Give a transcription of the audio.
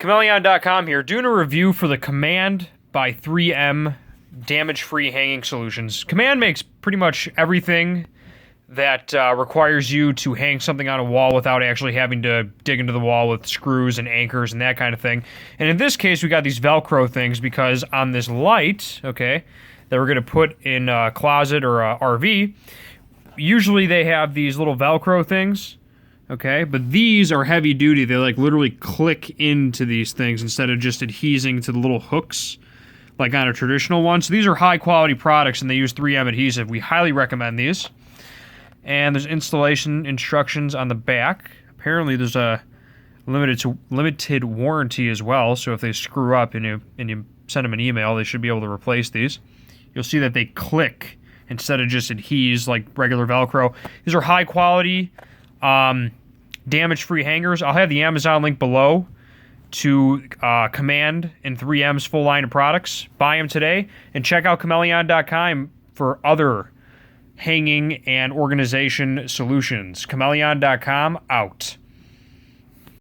Chmelaeon.com here, doing a review for the Command by 3M damage-free hanging solutions. Command makes pretty much everything that requires you to hang something on a wall without actually having to dig into the wall with screws and anchors and that kind of thing. And in this case, we got these Velcro things because on this light, okay, that we're going to put in a closet or a RV, usually they have these little Velcro things. Okay, but these are heavy duty. They like literally click into these things instead of just adhesing to the little hooks like on a traditional one. So these are high quality products and they use 3M adhesive. We highly recommend these. And there's installation instructions on the back. Apparently there's a limited warranty as well. So if they screw up and you send them an email, they should be able to replace these. You'll see that they click instead of just adhese like regular Velcro. These are high quality damage-free hangers. I'll have the Amazon link below to Command and 3M's full line of products. Buy them today and check out Chmelaeon.com for other hanging and organization solutions. Chmelaeon.com out.